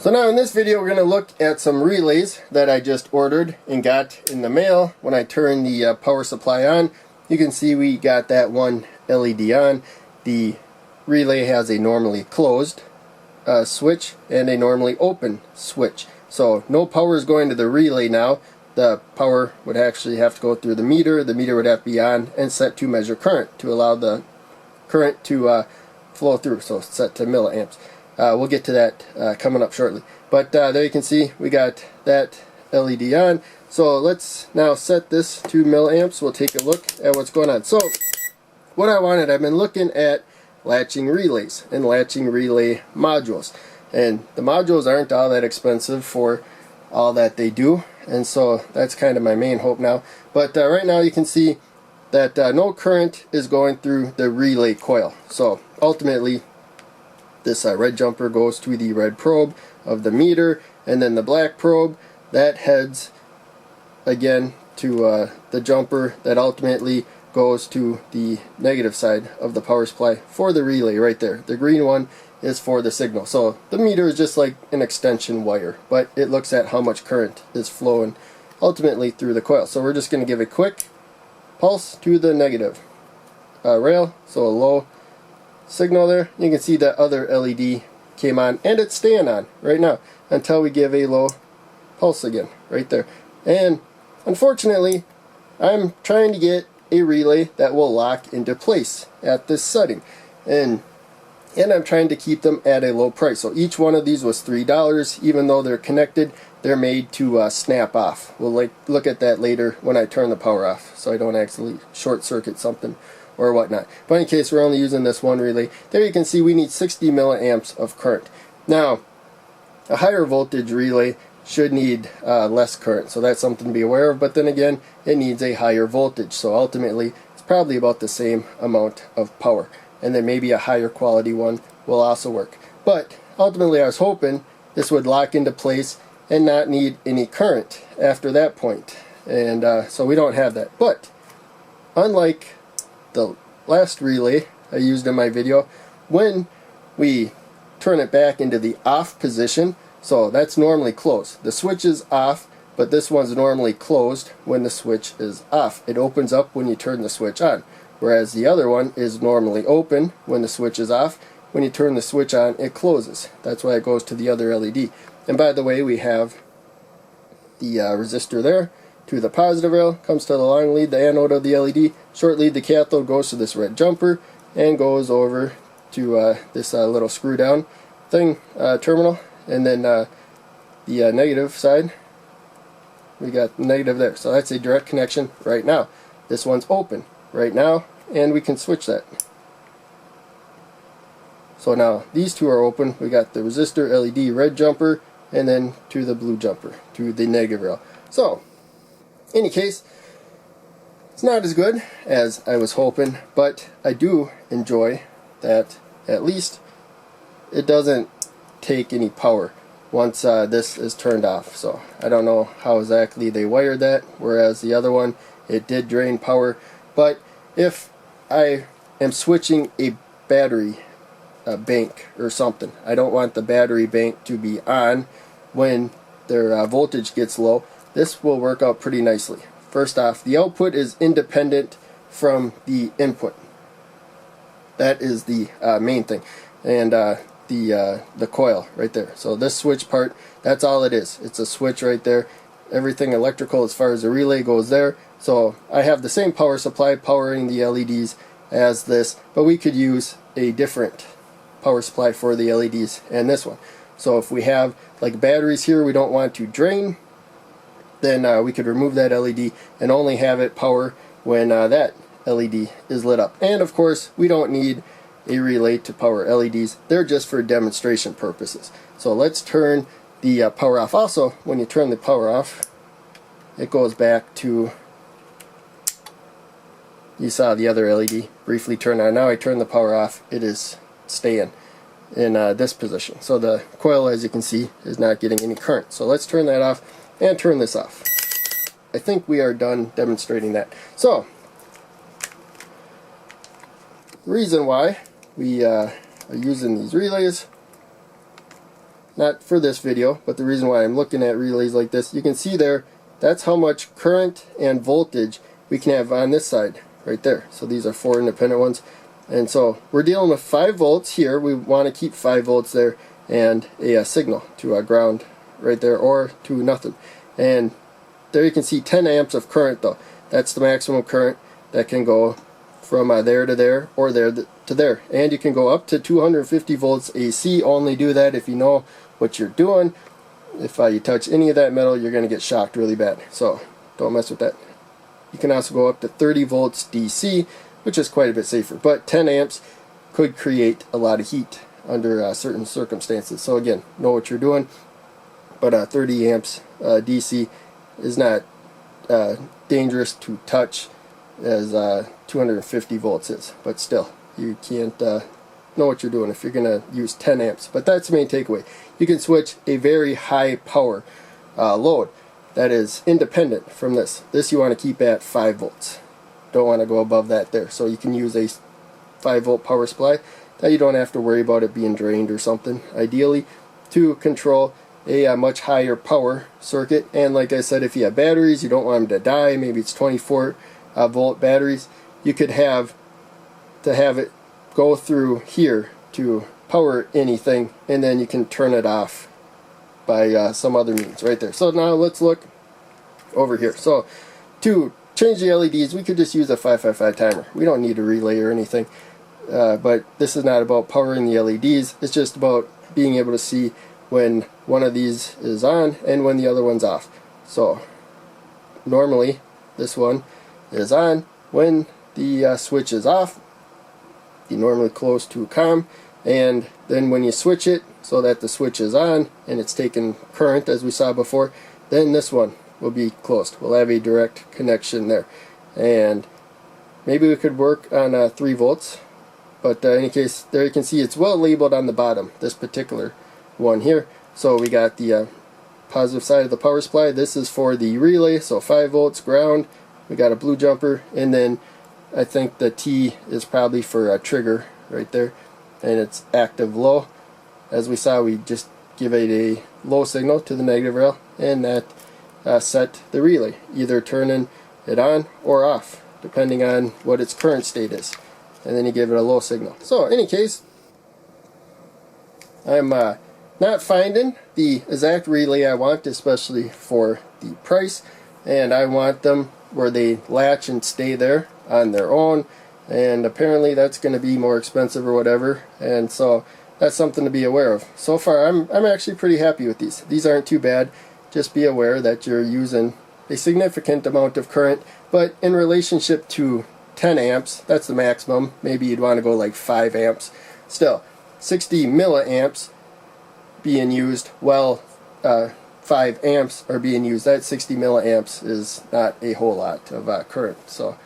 So now in this video we're going to look at some relays that I just ordered and got in the mail. When I turn the power supply on, you can see we got that one LED on. The relay has a normally closed switch and a normally open switch. So no power is going to the relay now. The power would actually have to go through the meter. The meter would have to be on and set to measure current to allow the current to flow through. So it's set to milliamps. We'll get to that coming up shortly. But there you can see we got that LED on. So let's now set this to milliamps. We'll take a look at what's going on. So what I wanted, I've been looking at latching relays and latching relay modules. And the modules aren't all that expensive for all that they do. And so that's kind of my main hope now. But right now you can see that no current is going through the relay coil. So ultimately this red jumper goes to the red probe of the meter, and then the black probe that heads again to the jumper that ultimately goes to the negative side of the power supply for the relay right there. The green one is for the signal. So the meter is just like an extension wire, but it looks at how much current is flowing ultimately through the coil. So we're just going to give a quick pulse to the negative rail, so a low signal there. You can see that other LED came on, and it's staying on right now until we give a low pulse again right there. And unfortunately I'm trying to get a relay that will lock into place at this setting, and I'm trying to keep them at a low price. So each one of these was $3. Even though they're connected, they're made to snap off. We'll look at that later when I turn the power off, so I don't actually short circuit something or whatnot. But in case we're only using this one relay, there you can see we need 60 milliamps of current. Now a higher voltage relay should need less current, so that's something to be aware of. But then again, it needs a higher voltage, so ultimately it's probably about the same amount of power, and then maybe a higher quality one will also work. But ultimately I was hoping this would lock into place and not need any current after that point, and so we don't have that. But unlike the last relay I used in my video, when we turn it back into the off position, so that's normally closed. The switch is off, but this one's normally closed when the switch is off. It opens up when you turn the switch on, whereas the other one is normally open when the switch is off. When you turn the switch on, it closes. That's why it goes to the other LED. And by the way, we have the resistor there to the positive rail, comes to the long lead, the anode of the LED. Short lead, the cathode, goes to this red jumper and goes over to this little screw down thing terminal. And then the negative side, we got negative there. So that's a direct connection right now. This one's open right now, and we can switch that. So now these two are open. We got the resistor LED red jumper, and then to the blue jumper, to the negative rail. So in any case, it's not as good as I was hoping, but I do enjoy that at least it doesn't take any power once this is turned off. So I don't know how exactly they wired that, whereas the other one, it did drain power. But if I am switching a battery bank or something, I don't want the battery bank to be on when their voltage gets low. This will work out pretty nicely. First off, the output is independent from the input. That is the main thing. And the coil right there. So this switch part, that's all it is. It's a switch right there. Everything electrical as far as the relay goes there. So I have the same power supply powering the LEDs as this, but we could use a different power supply for the LEDs and this one. So if we have like batteries here we don't want to drain, then we could remove that LED and only have it power when that LED is lit up. And of course we don't need a relay to power LEDs. They're just for demonstration purposes. So let's turn the power off. Also, when you turn the power off, it goes back to, you saw the other LED briefly turn on. Now I turn the power off, it is staying in this position. So the coil, as you can see, is not getting any current. So let's turn that off and turn this off. I think we are done demonstrating that. So the reason why we are using these relays not for this video, but the reason why I'm looking at relays like this, you can see there, that's how much current and voltage we can have on this side right there. So these are 4 independent ones, and so we're dealing with 5 volts here. We want to keep 5 volts there and a signal to a ground right there, or to nothing. And there you can see 10 amps of current though. That's the maximum current that can go from there to there, or there to there. And you can go up to 250 volts AC. Only do that if you know what you're doing. If you touch any of that metal, you're going to get shocked really bad. So don't mess with that. You can also go up to 30 volts DC, which is quite a bit safer. But 10 amps could create a lot of heat under certain circumstances. So again, know what you're doing. But 30 amps DC is not dangerous to touch as 250 volts is. But still, you can't know what you're doing if you're going to use 10 amps. But that's the main takeaway. You can switch a very high power load that is independent from this. This you want to keep at 5 volts. Don't want to go above that there. So you can use a 5 volt power supply that you don't have to worry about it being drained or something. Ideally, to control a much higher power circuit. And like I said, if you have batteries, you don't want them to die. Maybe it's 24 volt batteries. You could have it go through here to power anything, and then you can turn it off by some other means right there. So now let's look over here. So to change the LEDs, we could just use a 555 timer. We don't need a relay or anything. But this is not about powering the LEDs. It's just about being able to see when one of these is on and when the other one's off. So normally this one is on when the switch is off. You normally close to COM, and then when you switch it so that the switch is on and it's taking current as we saw before, then this one will be closed. We'll have a direct connection there. And maybe we could work on 3 volts, but in any case, there you can see it's well labeled on the bottom, this particular one here. So we got the positive side of the power supply. This is for the relay, so 5 volts ground. We got a blue jumper, and then I think the T is probably for a trigger right there, and it's active low. As we saw, we just give it a low signal to the negative rail, and that set the relay, either turning it on or off depending on what its current state is, and then you give it a low signal. So in any case, I'm not finding the exact relay I want, especially for the price, and I want them where they latch and stay there on their own, and apparently that's going to be more expensive or whatever, and so that's something to be aware of. So far I'm actually pretty happy with these. These aren't too bad. Just be aware that you're using a significant amount of current, but in relationship to 10 amps, that's the maximum. Maybe you'd want to go like 5 amps. Still, 60 milliamps being used while 5 amps are being used. That 60 milliamps is not a whole lot of current. So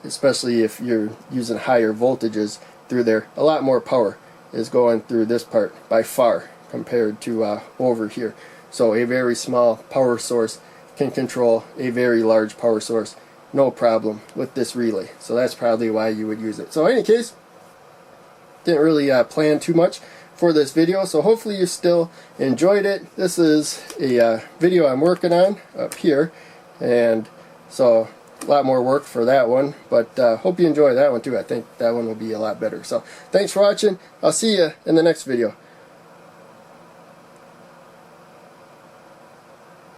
especially if you're using higher voltages through there, a lot more power is going through this part by far compared to over here. So a very small power source can control a very large power source, no problem with this relay. So that's probably why you would use it. So in any case, didn't really plan too much for this video, so hopefully you still enjoyed it. This is a video I'm working on up here, and so a lot more work for that one, but hope you enjoy that one too. I think that one will be a lot better. So thanks for watching. I'll see you in the next video.